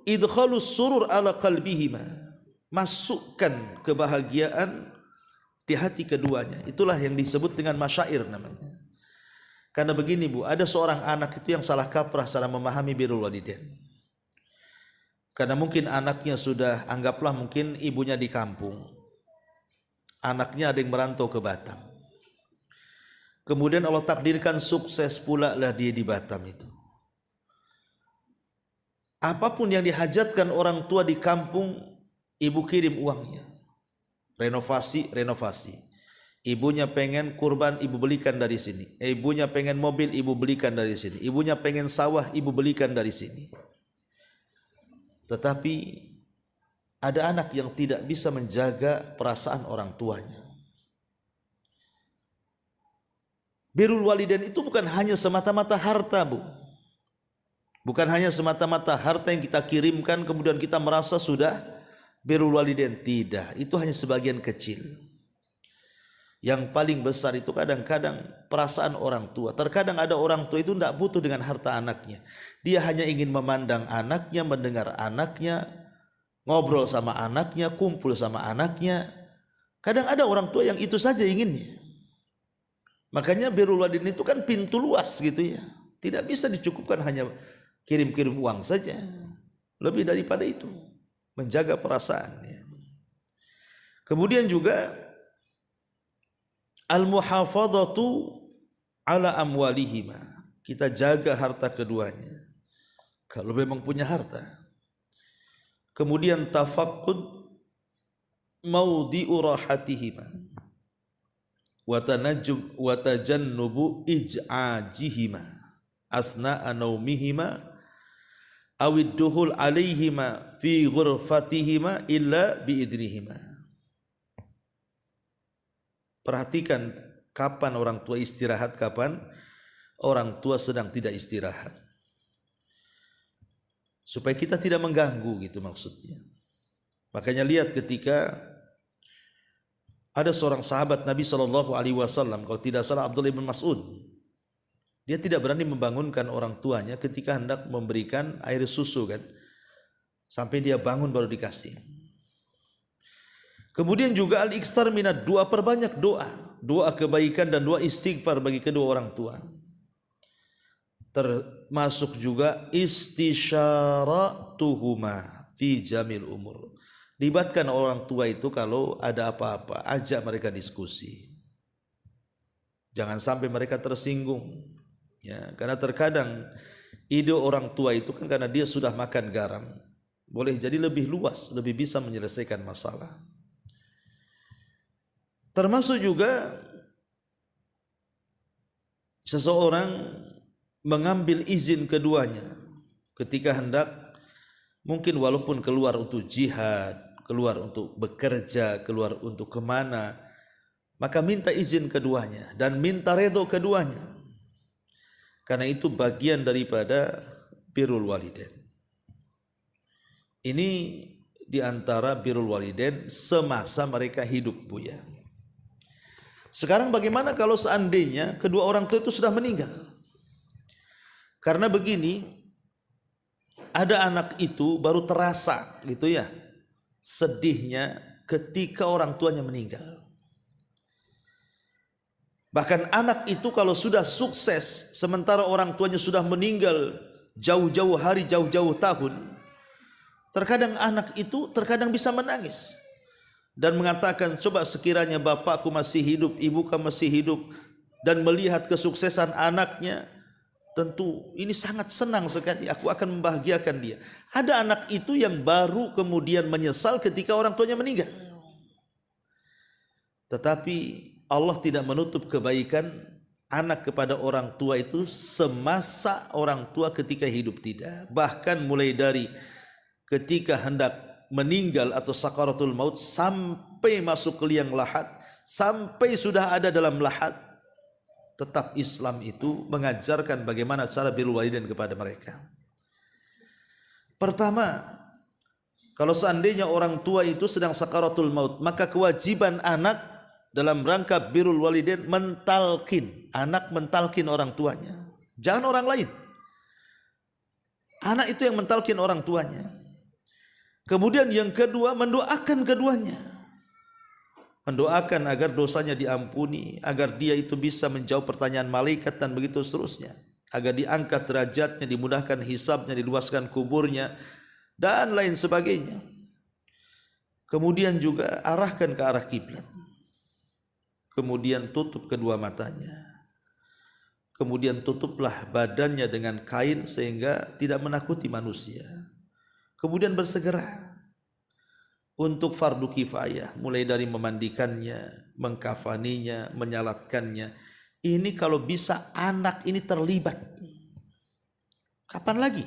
idkhalus surur ala qalbihima, masukkan kebahagiaan di hati keduanya. Itulah yang disebut dengan masyair namanya. Karena begini Bu, ada seorang anak itu yang salah kaprah cara memahami birrul walidain. Karena mungkin anaknya sudah, anggaplah mungkin ibunya di kampung, anaknya ada yang merantau ke Batam. Kemudian Allah takdirkan sukses pula lah dia di Batam itu. Apapun yang dihajatkan orang tua di kampung, ibu kirim uangnya. Renovasi. Ibunya pengen kurban, ibu belikan dari sini. Ibunya pengen mobil, ibu belikan dari sini. Ibunya pengen sawah, ibu belikan dari sini. Tetapi ada anak yang tidak bisa menjaga perasaan orang tuanya. Birrul walidain itu bukan hanya semata-mata harta Bu. Bukan hanya semata-mata harta yang kita kirimkan kemudian kita merasa sudah birrul walidain. Tidak, itu hanya sebagian kecil. Yang paling besar itu kadang-kadang perasaan orang tua. Terkadang ada orang tua itu tidak butuh dengan harta anaknya. Dia hanya ingin memandang anaknya, mendengar anaknya, ngobrol sama anaknya, kumpul sama anaknya. Kadang ada orang tua yang itu saja inginnya. Makanya birrul walidain itu kan pintu luas gitu ya. Tidak bisa dicukupkan hanya kirim-kirim uang saja. Lebih daripada itu, menjaga perasaannya. Kemudian juga al-muhafadhatu ala amwalihima, kita jaga harta keduanya kalau memang punya harta. Kemudian tafaqqud maudhi'u rahatihima wa tajannubu ij'ajihima asna'a naumihima awid duhul alaihima fi ghurfatihima illa biidnihima. Perhatikan kapan orang tua istirahat, kapan orang tua sedang tidak istirahat, supaya kita tidak mengganggu, gitu maksudnya. Makanya lihat ketika ada seorang sahabat Nabi SAW, kalau tidak salah Abdullah bin Mas'ud, dia tidak berani membangunkan orang tuanya ketika hendak memberikan air susu kan, sampai dia bangun baru dikasih. Kemudian juga al-ikstar minad doa, perbanyak doa, doa kebaikan dan doa istighfar bagi kedua orang tua. Termasuk juga istisyaratuhuma fi jamil umur. Libatkan orang tua itu kalau ada apa-apa, ajak mereka diskusi. Jangan sampai mereka tersinggung. Ya, karena terkadang ide orang tua itu kan karena dia sudah makan garam, boleh jadi lebih luas, lebih bisa menyelesaikan masalah. Termasuk juga seseorang mengambil izin keduanya ketika hendak, mungkin walaupun keluar untuk jihad, keluar untuk bekerja, keluar untuk kemana, maka minta izin keduanya dan minta redho keduanya. Karena itu bagian daripada birrul walidain. Ini diantara birrul walidain semasa mereka hidup, Buya. Sekarang bagaimana kalau seandainya kedua orang tua itu sudah meninggal? Karena begini, ada anak itu baru terasa gitu ya, sedihnya ketika orang tuanya meninggal. Bahkan anak itu kalau sudah sukses sementara orang tuanya sudah meninggal jauh-jauh hari, jauh-jauh tahun, terkadang anak itu terkadang bisa menangis dan mengatakan, coba sekiranya bapakku masih hidup, ibuku masih hidup, dan melihat kesuksesan anaknya, tentu ini sangat senang sekali, aku akan membahagiakan dia. Ada anak itu yang baru kemudian menyesal ketika orang tuanya meninggal. Tetapi Allah tidak menutup kebaikan anak kepada orang tua itu semasa orang tua ketika hidup, tidak. Bahkan mulai dari ketika hendak meninggal atau sakaratul maut sampai masuk ke liang lahat, sampai sudah ada dalam lahat, tetap Islam itu mengajarkan bagaimana cara birrul walidain kepada mereka. Pertama, kalau seandainya orang tua itu sedang sakaratul maut, maka kewajiban anak dalam rangka birrul walidain mentalkin, anak mentalkin orang tuanya, jangan orang lain. Anak itu yang mentalkin orang tuanya. Kemudian yang kedua, mendoakan keduanya, mendoakan agar dosanya diampuni, agar dia itu bisa menjawab pertanyaan malaikat dan begitu seterusnya, agar diangkat derajatnya, dimudahkan hisabnya, diluaskan kuburnya dan lain sebagainya. Kemudian juga arahkan ke arah kiblat. Kemudian tutup kedua matanya. Kemudian tutuplah badannya dengan kain sehingga tidak menakuti manusia. Kemudian bersegera untuk fardu kifayah, mulai dari memandikannya, mengkafaninya, menyalatkannya. Ini kalau bisa anak ini terlibat. Kapan lagi?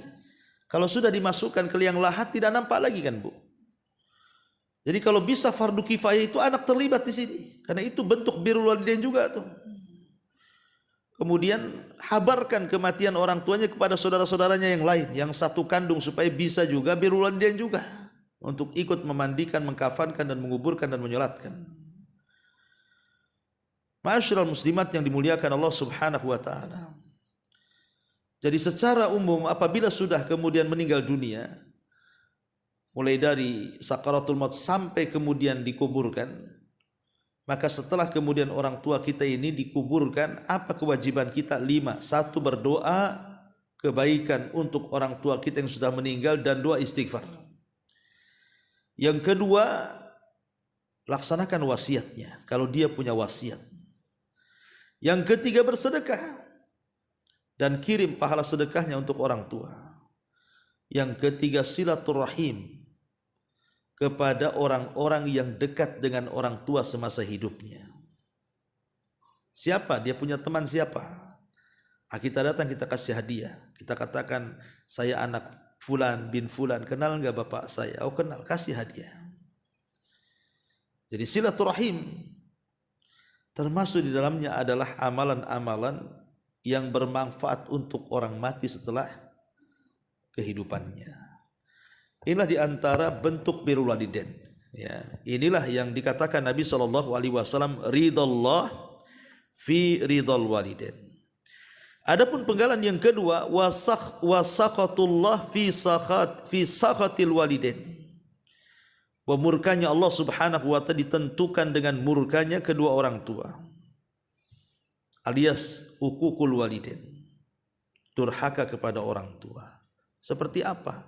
Kalau sudah dimasukkan ke liang lahat tidak nampak lagi kan, Bu? Jadi kalau bisa fardu kifayah itu anak terlibat di sini, karena itu bentuk birrul walidain juga tuh. Kemudian habarkan kematian orang tuanya kepada saudara-saudaranya yang lain, yang satu kandung, supaya bisa juga birrul walidain juga untuk ikut memandikan, mengkafankan dan menguburkan dan menyolatkan. Ma'asyiral muslimat yang dimuliakan Allah Subhanahu wa taala. Jadi secara umum apabila sudah kemudian meninggal dunia, mulai dari sakaratul maut sampai kemudian dikuburkan, maka setelah kemudian orang tua kita ini dikuburkan, apa kewajiban kita? 5. 1. Berdoa kebaikan untuk orang tua kita yang sudah meninggal dan doa istighfar. Yang kedua, laksanakan wasiatnya kalau dia punya wasiat. Yang ketiga, bersedekah dan kirim pahala sedekahnya untuk orang tua. Yang ketiga, silaturahim kepada orang-orang yang dekat dengan orang tua semasa hidupnya. Siapa? Dia punya teman siapa? Kita datang, kita kasih hadiah. Kita katakan, saya anak Fulan bin Fulan, kenal enggak bapak saya? Oh kenal, kasih hadiah. Jadi silaturahim termasuk di dalamnya adalah amalan-amalan yang bermanfaat untuk orang mati setelah kehidupannya. Inilah diantara bentuk birrul walidain. Ya, inilah yang dikatakan Nabi SAW, ridallah fi ridal walidain. Adapun penggalan yang kedua, wasakhatullah fi sakhatil walidain. Murkanya Allah Subhanahu wa ta'ala ditentukan dengan murkanya kedua orang tua, alias uququl walidain, durhaka kepada orang tua. Seperti apa?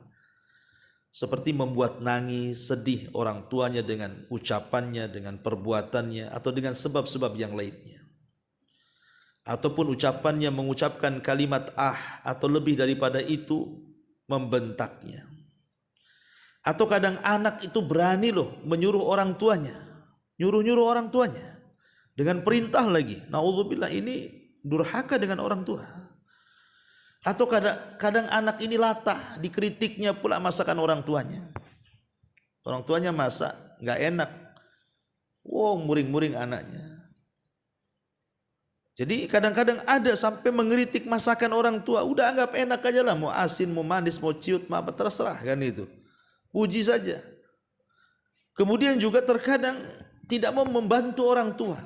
Seperti membuat nangis, sedih orang tuanya dengan ucapannya, dengan perbuatannya, atau dengan sebab-sebab yang lainnya. Ataupun ucapannya mengucapkan kalimat atau lebih daripada itu, membentaknya. Atau kadang anak itu berani loh menyuruh orang tuanya, nyuruh orang tuanya dengan perintah lagi. Nauzubillah, ini durhaka dengan orang tua. Atau kadang anak ini latah, dikritiknya pula masakan orang tuanya. Orang tuanya masak nggak enak, muring-muring anaknya. Jadi kadang-kadang ada sampai mengkritik masakan orang tua. Udah anggap enak aja lah, mau asin, mau manis, mau ciut, mau apa, terserah kan itu. Puji saja. Kemudian juga terkadang tidak mau membantu orang tua.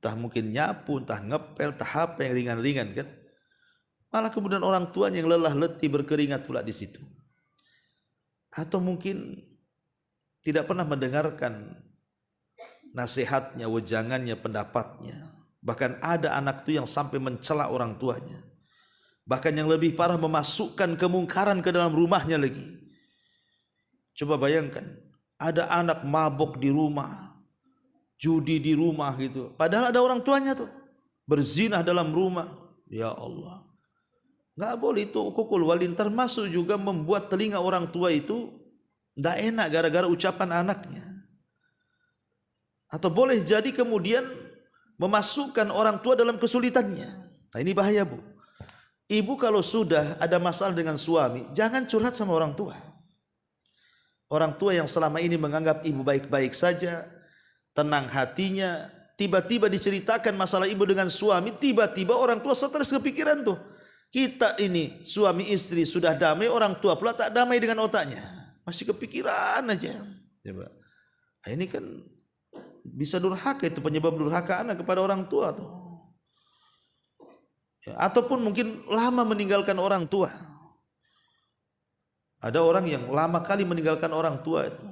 Entah mungkin nyapu, entah ngepel, entah apa yang ringan-ringan kan. Malah kemudian orang tuanya yang lelah letih berkeringat pula di situ. Atau mungkin tidak pernah mendengarkan nasihatnya, wejangannya, pendapatnya. Bahkan ada anak itu yang sampai mencela orang tuanya. Bahkan yang lebih parah, memasukkan kemungkaran ke dalam rumahnya lagi. Coba bayangkan, ada anak mabok di rumah, judi di rumah gitu. Padahal ada orang tuanya tuh, berzinah dalam rumah. Ya Allah, nggak boleh itu uququl walidain. Termasuk juga membuat telinga orang tua itu nggak enak gara-gara ucapan anaknya. Atau boleh jadi kemudian memasukkan orang tua dalam kesulitannya. Nah ini bahaya bu. Ibu kalau sudah ada masalah dengan suami, jangan curhat sama orang tua. Orang tua yang selama ini menganggap ibu baik-baik saja, tenang hatinya, tiba-tiba diceritakan masalah ibu dengan suami, tiba-tiba orang tua stres kepikiran tuh. Kita ini suami istri sudah damai, orang tua pula tak damai dengan otaknya. Masih kepikiran aja. Coba. Nah, ini kan bisa durhaka, itu penyebab durhaka anak kepada orang tua tuh. Ya, ataupun mungkin lama meninggalkan orang tua. Ada orang yang lama kali meninggalkan orang tua itu.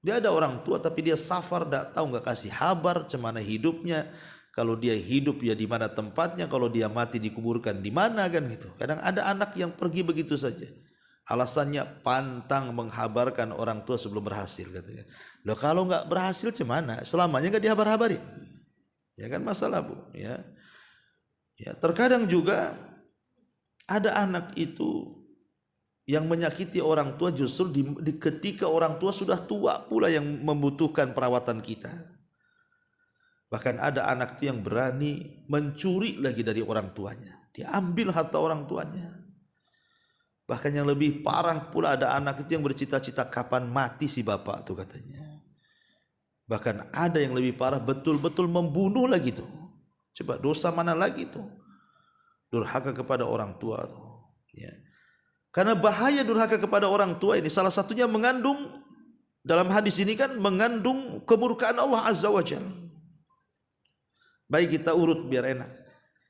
Dia ada orang tua tapi dia safar, tak tahu, nggak kasih kabar cemana hidupnya. Kalau dia hidup ya di mana tempatnya, kalau dia mati dikuburkan di mana kan gitu. Kadang ada anak yang pergi begitu saja. Alasannya pantang menghabarkan orang tua sebelum berhasil katanya. Loh kalau nggak berhasil cemana? Selamanya nggak dihabar-habarin. Ya kan masalah bu. Ya. Ya terkadang juga ada anak itu yang menyakiti orang tua justru ketika orang tua sudah tua pula yang membutuhkan perawatan kita. Bahkan ada anak itu yang berani mencuri lagi dari orang tuanya. Dia ambil harta orang tuanya. Bahkan yang lebih parah pula ada anak itu yang bercita-cita kapan mati si bapak tuh katanya. Bahkan ada yang lebih parah, betul-betul membunuh lagi tuh. Coba dosa mana lagi tuh? Durhaka kepada orang tua tuh. Ya. Karena bahaya durhaka kepada orang tua ini salah satunya mengandung, dalam hadis ini kan mengandung kemurkaan Allah Azza wa Jalla. Baik kita urut biar enak.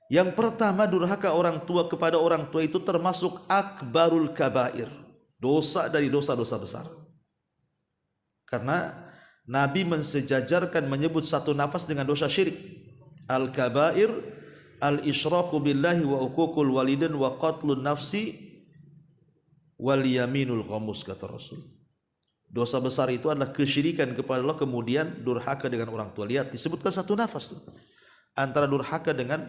Yang pertama, durhaka orang tua kepada orang tua itu termasuk akbarul kabair, dosa dari dosa-dosa besar. Karena Nabi mensejajarkan menyebut satu nafas dengan dosa syirik. Al-kabair al-isyraku billahi wa uququl walidain wa qatlun nafsi wal yaminul ghamus, kata Rasul. Dosa besar itu adalah kesyirikan kepada Allah kemudian durhaka dengan orang tua. Lihat disebutkan satu nafas tuh. Antara durhaka dengan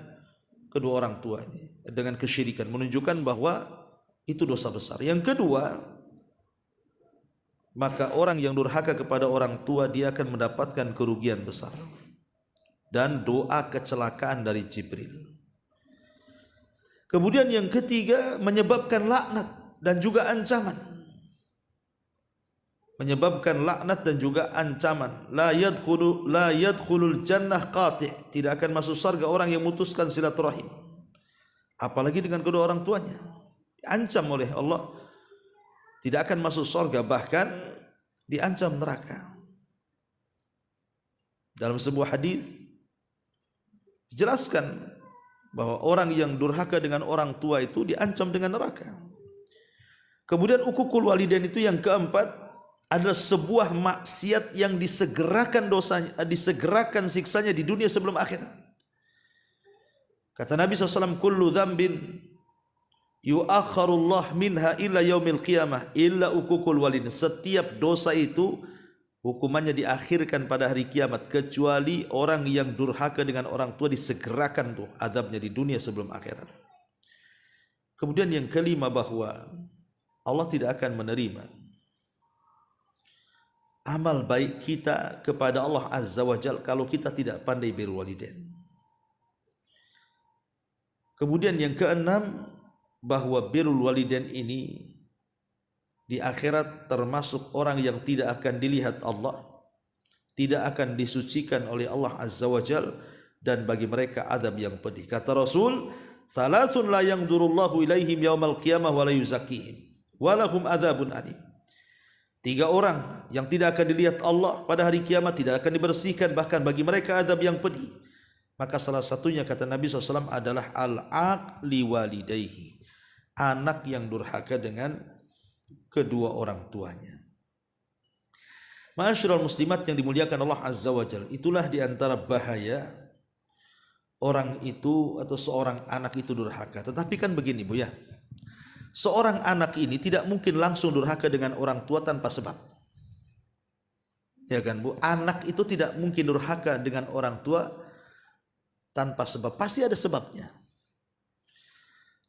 kedua orang tua ini dengan kesyirikan menunjukkan bahwa itu dosa besar. Yang kedua, maka orang yang durhaka kepada orang tua dia akan mendapatkan kerugian besar dan doa kecelakaan dari Jibril. Kemudian yang ketiga, menyebabkan laknat dan juga ancaman. Menyebabkan laknat dan juga ancaman. La yadkhulul jannah qati', tidak akan masuk surga orang yang memutuskan silaturahim. Apalagi dengan kedua orang tuanya. Diancam oleh Allah, tidak akan masuk surga, bahkan diancam neraka. Dalam sebuah hadis dijelaskan bahwa orang yang durhaka dengan orang tua itu diancam dengan neraka. Kemudian ukukul walidain itu yang keempat adalah sebuah maksiat yang disegerakan dosanya, disegerakan siksanya di dunia sebelum akhirat. Kata Nabi SAW, kullu dzambin yu'akharullah minha illa yaumil qiyamah illa ukukul walidain. Setiap dosa itu hukumannya diakhirkan pada hari kiamat kecuali orang yang durhaka dengan orang tua disegerakan tuh azabnya di dunia sebelum akhirat. Kemudian yang kelima, bahwa Allah tidak akan menerima amal baik kita kepada Allah Azza wa Jalla kalau kita tidak pandai birrul walidain. Kemudian yang keenam, bahwa birrul walidain ini di akhirat termasuk orang yang tidak akan dilihat Allah, tidak akan disucikan oleh Allah Azza wa Jal, dan bagi mereka azab yang pedih. Kata Rasul, "Thalathun la yanzurullahu ilaihim yaumal qiyamah wa la yuzakkihim wa lahum adzabun alim." 3 orang yang tidak akan dilihat Allah pada hari kiamat, tidak akan dibersihkan, bahkan bagi mereka azab yang pedih. Maka salah satunya kata Nabi SAW adalah al-aqli walidayhi, anak yang durhaka dengan kedua orang tuanya. Ma'asyiral muslimat yang dimuliakan Allah Azza wa Jalla, itulah diantara bahaya orang itu atau seorang anak itu durhaka. Tetapi kan begini Bu ya, seorang anak ini tidak mungkin langsung durhaka dengan orang tua tanpa sebab. Ya kan Bu, anak itu tidak mungkin durhaka dengan orang tua tanpa sebab, pasti ada sebabnya.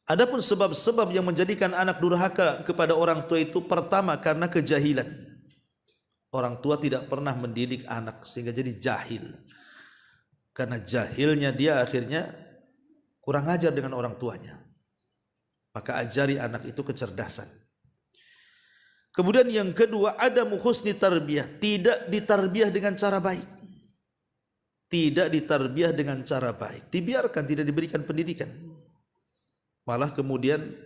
Adapun sebab-sebab yang menjadikan anak durhaka kepada orang tua itu, pertama karena kejahilan. Orang tua tidak pernah mendidik anak sehingga jadi jahil. Karena jahilnya dia akhirnya kurang ajar dengan orang tuanya. Maka ajari anak itu kecerdasan. Kemudian yang kedua, ada husni tarbiyah, tidak ditarbiyah dengan cara baik. Tidak ditarbiyah dengan cara baik, dibiarkan, tidak diberikan pendidikan. Malah kemudian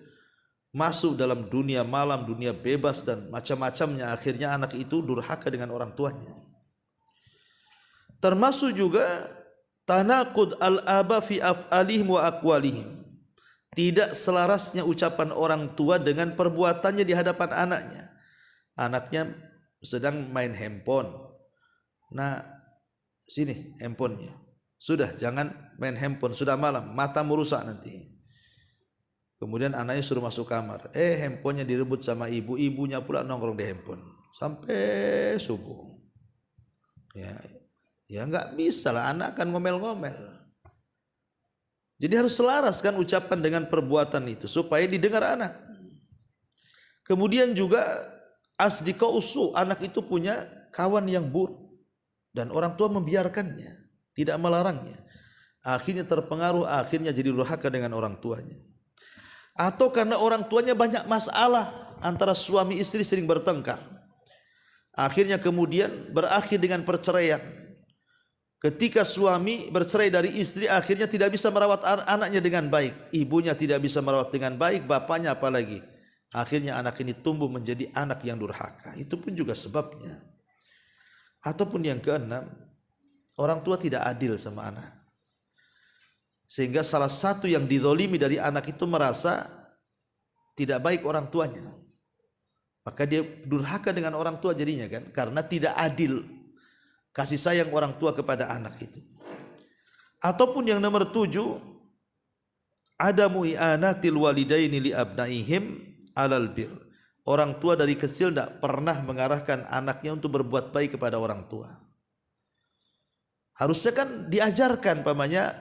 masuk dalam dunia malam, dunia bebas dan macam-macamnya. Akhirnya anak itu durhaka dengan orang tuanya. Termasuk juga tanaqud al-aba fi af'alihim wa aqwalihim, tidak selarasnya ucapan orang tua dengan perbuatannya di hadapan anaknya. Anaknya sedang main handphone, nah sini handphonenya, sudah jangan main handphone, sudah malam, mata merusak nanti. Kemudian anaknya suruh masuk kamar, handphonenya direbut sama ibu, ibunya pula nongkrong di handphone sampai subuh. Ya nggak bisa lah, anak akan ngomel-ngomel. Jadi harus selaraskan ucapan dengan perbuatan itu supaya didengar anak. Kemudian juga asdiqa usu, anak itu punya kawan yang buruk dan orang tua membiarkannya, tidak melarangnya. Akhirnya terpengaruh, akhirnya jadi durhaka dengan orang tuanya. Atau karena orang tuanya banyak masalah, antara suami istri sering bertengkar. Akhirnya kemudian berakhir dengan perceraian. Ketika suami bercerai dari istri, akhirnya tidak bisa merawat anaknya dengan baik. Ibunya tidak bisa merawat dengan baik, bapaknya apalagi. Akhirnya anak ini tumbuh menjadi anak yang durhaka. Itu pun juga sebabnya. Ataupun yang keenam, orang tua tidak adil sama anak. Sehingga salah satu yang dizalimi dari anak itu merasa tidak baik orang tuanya. Maka dia durhaka dengan orang tua jadinya kan, karena tidak adil kasih sayang orang tua kepada anak itu. Ataupun yang nomor 7, adamu i'anatil walidaini li abnaihim alal bir. orang tua dari kecil tidak pernah mengarahkan anaknya untuk berbuat baik kepada orang tua. Harusnya kan diajarkan, pamannya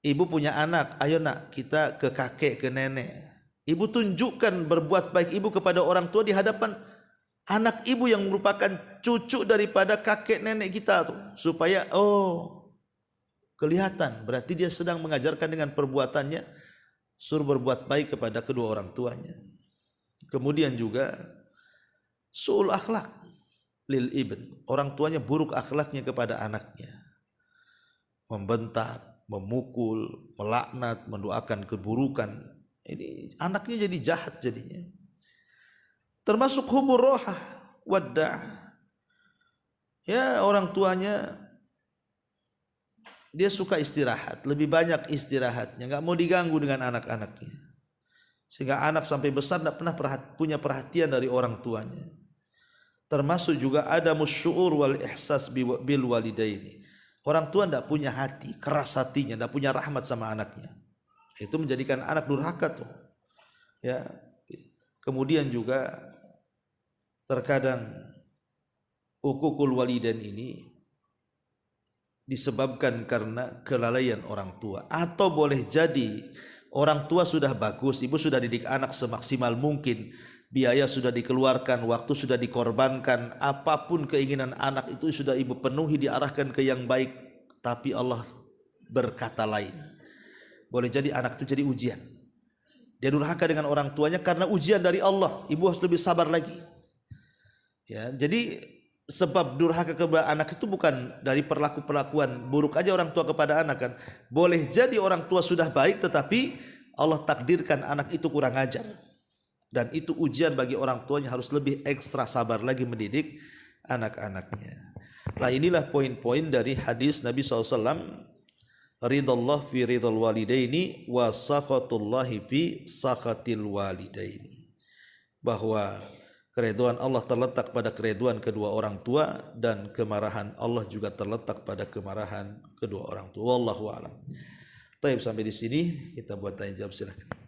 ibu punya anak, ayo nak kita ke kakek, ke nenek. Ibu tunjukkan berbuat baik ibu kepada orang tua di hadapan anak ibu yang merupakan cucu daripada kakek nenek kita tuh, supaya kelihatan berarti dia sedang mengajarkan dengan perbuatannya, suruh berbuat baik kepada kedua orang tuanya. Kemudian juga su'ul akhlak lil ibn, orang tuanya buruk akhlaknya kepada anaknya, membentak, memukul, melaknat, mendoakan keburukan. Ini anaknya jadi jahat jadinya. Termasuk hubur rohah wadda', ya orang tuanya dia suka istirahat, lebih banyak istirahatnya, nggak mau diganggu dengan anak-anaknya, sehingga anak sampai besar tidak pernah punya perhatian dari orang tuanya. Termasuk juga ada musyu'ur wal ihsas bil walidaini, orang tua tidak punya hati, keras hatinya, tidak punya rahmat sama anaknya. Itu menjadikan anak durhaka tuh, ya. Kemudian juga terkadang uququl walidain ini disebabkan karena kelalaian orang tua, atau boleh jadi orang tua sudah bagus, ibu sudah didik anak semaksimal mungkin, biaya sudah dikeluarkan, waktu sudah dikorbankan, apapun keinginan anak itu sudah ibu penuhi, diarahkan ke yang baik, tapi Allah berkata lain. Boleh jadi anak itu jadi ujian, dia durhaka dengan orang tuanya karena ujian dari Allah, ibu harus lebih sabar lagi, ya. Jadi sebab durhaka kepada anak itu bukan dari perlakuan buruk aja orang tua kepada anak kan. Boleh jadi orang tua sudah baik tetapi Allah takdirkan anak itu kurang ajar, dan itu ujian bagi orang tuanya, harus lebih ekstra sabar lagi mendidik anak-anaknya. Nah, inilah poin-poin dari hadis Nabi SAW, ridallah fi ridal walidaini wa sakhatullahi fi sakhatil walidaini, bahwa keridhaan Allah terletak pada keridhaan kedua orang tua, dan kemarahan Allah juga terletak pada kemarahan kedua orang tua. Wallahu a'lam. Baik, sampai di sini kita buat tanya jawab, silakan.